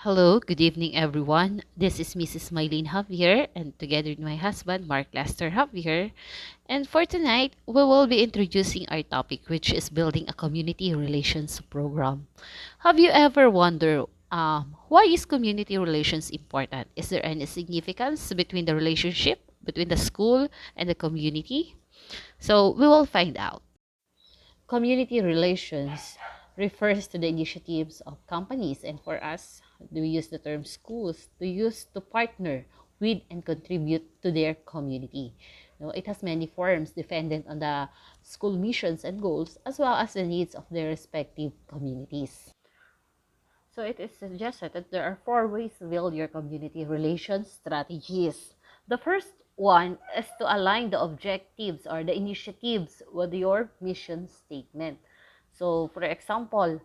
Hello, good evening everyone. This is Mrs. Mylene Javier and together with my husband Mark Lester Javier. And for tonight, we will be introducing our topic which is building a community relations program. Have you ever wondered why is community relations important? Is there any significance between the relationship between the school and the community? So we will find out. Community relations refers to the initiatives of companies, and for us, we use the term schools to use to partner with and contribute to their community. It has many forms dependent on the school missions and goals as well as the needs of their respective communities. So it is suggested that there are four ways to build your community relations strategies. The first one is to align the objectives or the initiatives with your mission statement. So, for example,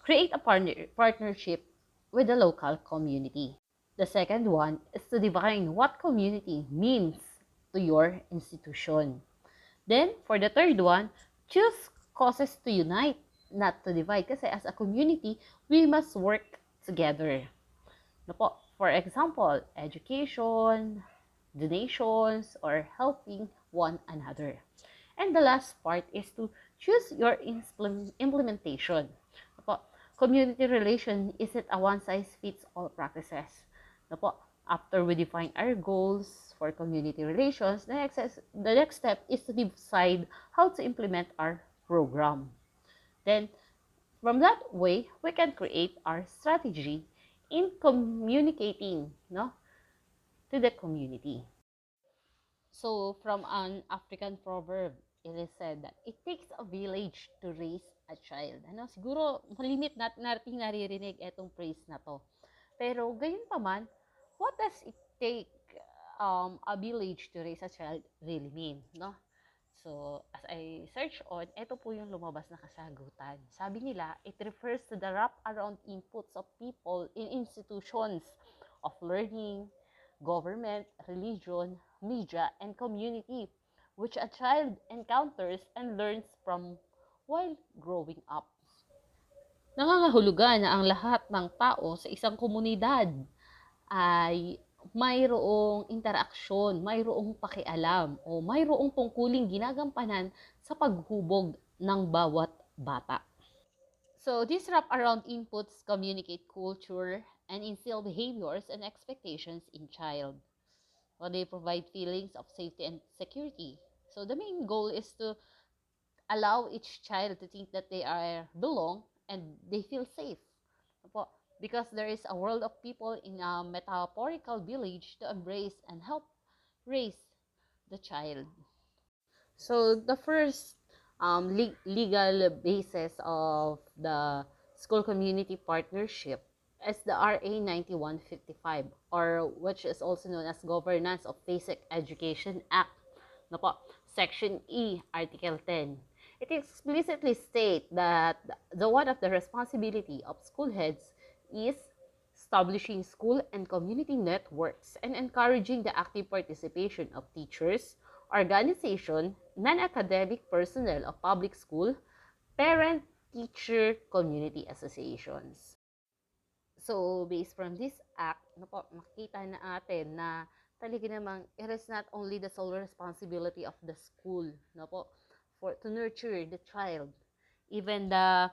create a partnership with the local community. The second one is to define what community means to your institution. Then, for the third one, choose causes to unite, not to divide. Kasi as a community, we must work together. For example, education, donations, or helping one another. And the last part is to choose your implementation. Community relation isn't a one-size-fits-all practices. After we define our goals for community relations, the next step is to decide how to implement our program. Then, from that way, we can create our strategy in communicating to the community. So, from an African proverb, it is said that it takes a village to raise a child. Siguro, malimit nating naririnig itong phrase na to. Pero, gayon pa man, what does it take a village to raise a child really mean, no? So, as I search on, ito po yung lumabas na kasagutan. Sabi nila, it refers to the wrap-around inputs of people in institutions of learning, government, religion, media, and community, which a child encounters and learns from while growing up. Nangangahulugan na ang lahat ng tao sa isang komunidad ay mayroong interaksyon, mayroong pakialam, o mayroong tungkuling ginagampanan sa paghubog ng bawat bata. So, these wrap-around inputs communicate culture and instill behaviors and expectations in child. They provide feelings of safety and security. So, the main goal is to allow each child to think that they are belong and they feel safe. Because there is a world of people in a metaphorical village to embrace and help raise the child. So the first legal basis of the school community partnership is the RA 9155, or which is also known as Governance of Basic Education Act. Section E, Article 10. It explicitly states that the one of the responsibility of school heads is establishing school and community networks and encouraging the active participation of teachers, organization, non-academic personnel of public school, parent-teacher community associations. So, based from this act, makita na atin na talaga namang it is not only the sole responsibility of the school to nurture the child. Even the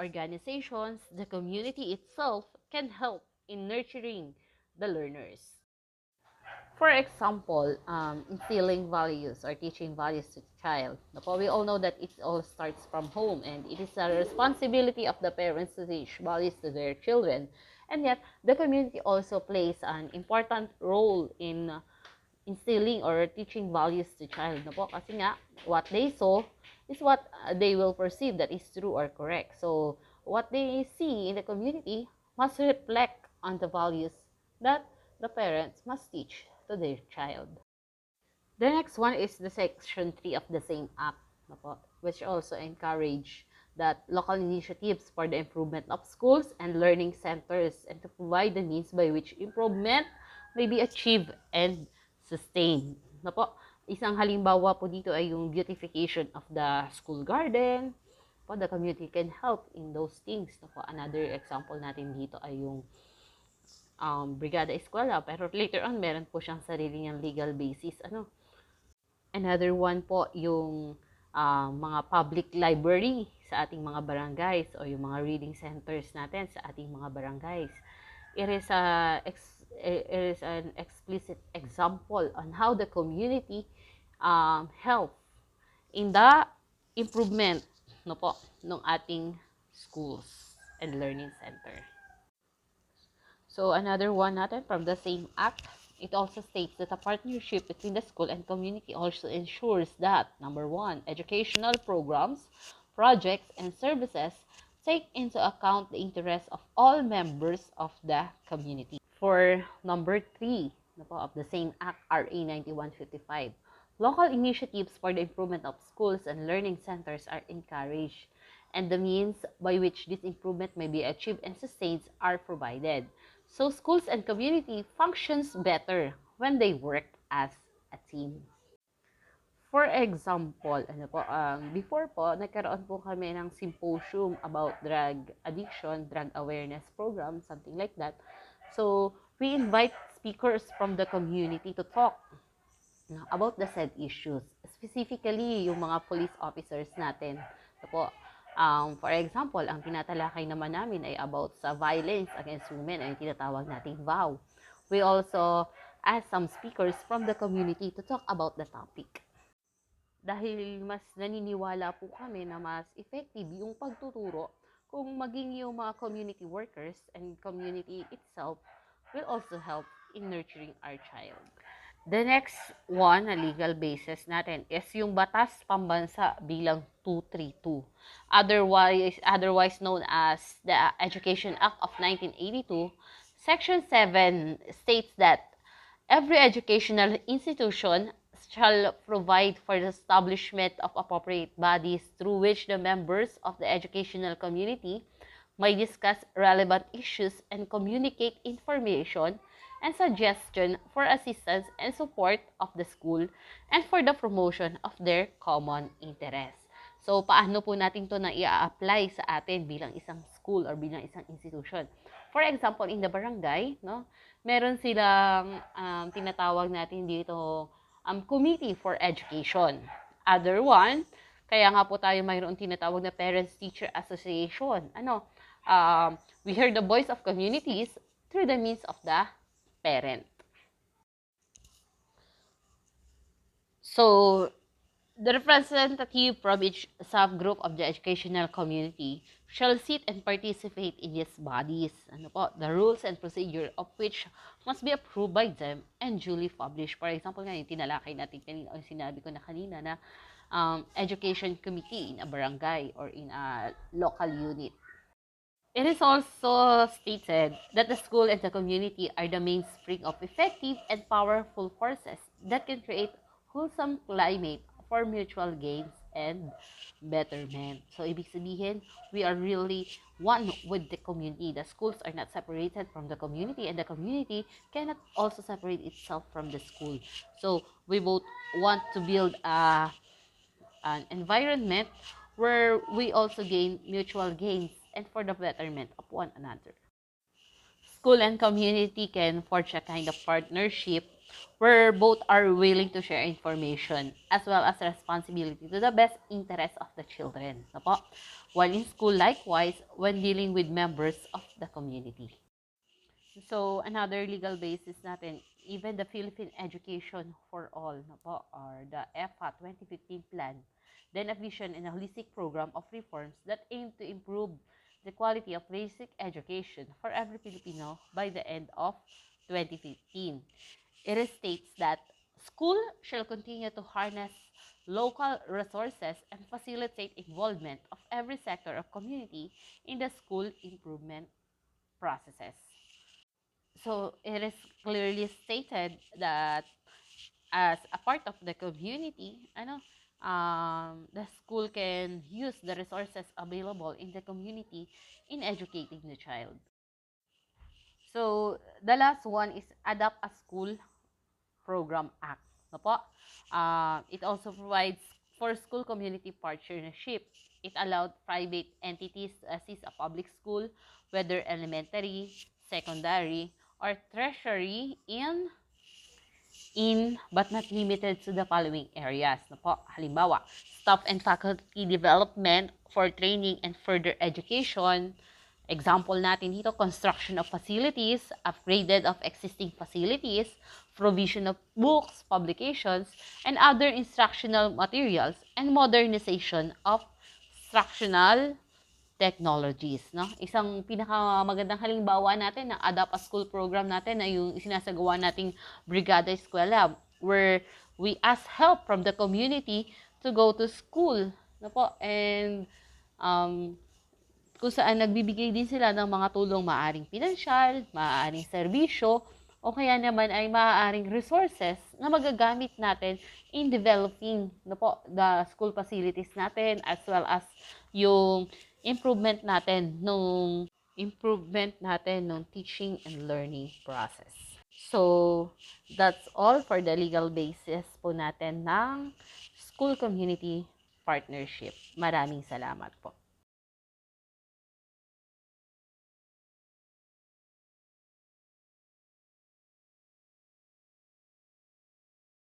organizations, the community itself can help in nurturing the learners. For example, instilling values or teaching values to the child. We all know that it all starts from home, and it is a responsibility of the parents to teach values to their children. And yet, the community also plays an important role in instilling or teaching values to child. Kasi nga, what they saw is what they will perceive that is true or correct. So, what they see in the community must reflect on the values that the parents must teach to their child. The next one is the Section 3 of the same Act, which also encourage that local initiatives for the improvement of schools and learning centers and to provide the means by which improvement may be achieved and sustained. Isang halimbawa po dito ay yung beautification of the school garden, Po, the community can help in those things. Po, another example natin dito ay yung Brigada Eskwela, pero later on, meron po siyang sarili niyang legal basis. Another one po, yung mga public library sa ating mga barangays o yung mga reading centers natin sa ating mga barangays. It is, an explicit example on how the community help in the improvement ng ating schools and learning center. So another one natin from the same act, it also states that a partnership between the school and community also ensures that, number one, educational programs, projects, and services take into account the interests of all members of the community. For number three of the same act, RA 9155, local initiatives for the improvement of schools and learning centers are encouraged, and the means by which this improvement may be achieved and sustained are provided. So schools and community functions better when they work as a team. For example, before po, nagkaroon po kami ng symposium about drug addiction, drug awareness program, something like that. So, we invite speakers from the community to talk about the said issues. Specifically, yung mga police officers natin. For example, ang tinatalakay naman namin ay about sa violence against women, ay tinatawag nating VOW. We also ask some speakers from the community to talk about the topic. Dahil mas naniniwala po kami na mas effective yung pagtuturo kung maging yung mga community workers and community itself will also help in nurturing our child. The next one na legal basis natin is yung Batas Pambansa bilang 232. Otherwise known as the Education Act of 1982, Section 7 states that every educational institution shall provide for the establishment of appropriate bodies through which the members of the educational community may discuss relevant issues and communicate information and suggestion for assistance and support of the school and for the promotion of their common interest. So, paano po natin to na i-apply sa atin bilang isang school or bilang isang institution? For example, in the barangay, meron silang tinatawag natin dito Committee for Education. Other one, kaya nga po tayo mayroon tinatawag na Parents-Teacher Association. We hear the voice of communities through the means of the parent. So, the representative from each subgroup of the educational community shall sit and participate in these bodies. The rules and procedure of which must be approved by them and duly published. For example, nga yung tinalakay natin kanina, o sinabi ko na kanina na education committee in a barangay or in a local unit. It is also stated that the school and the community are the mainspring of effective and powerful forces that can create wholesome climate for mutual gains and betterment. So, ibig sabihin, we are really one with the community. The schools are not separated from the community, and the community cannot also separate itself from the school. So, we both want to build an environment where we also gain mutual gains and for the betterment of one another. School and community can forge a kind of partnership where both are willing to share information as well as responsibility to the best interest of the children. While in school, likewise, when dealing with members of the community. So, another legal basis natin, even the Philippine Education for All, or the EFA 2015 plan, then a vision and a holistic program of reforms that aim to improve the quality of basic education for every Filipino by the end of 2015. It states that school shall continue to harness local resources and facilitate involvement of every sector of community in the school improvement processes. So it is clearly stated that as a part of the community, the school can use the resources available in the community in educating the child. So, the last one is Adopt a School Program Act. It also provides for school community partnership. It allowed private entities to assist a public school, whether elementary, secondary, or tertiary in but not limited to the following areas. No po, halimbawa, staff and faculty development for training and further education. Example natin dito, construction of facilities, upgraded of existing facilities, provision of books, publications, and other instructional materials, and modernization of instructional technologies, no? Isang pinakamagandang halimbawa natin ng Adapt a School program natin na yung isinasagawa nating Brigada Eskwela, where we ask help from the community to go to school, no po? And kung saan nagbibigay din sila ng mga tulong, maaring pinansyal, maaaring serbisyo, o kaya naman ay maaaring resources na magagamit natin in developing, no po, the school facilities natin, as well as yung improvement natin nung teaching and learning process. So, that's all for the legal basis po natin ng school community partnership. Maraming salamat po.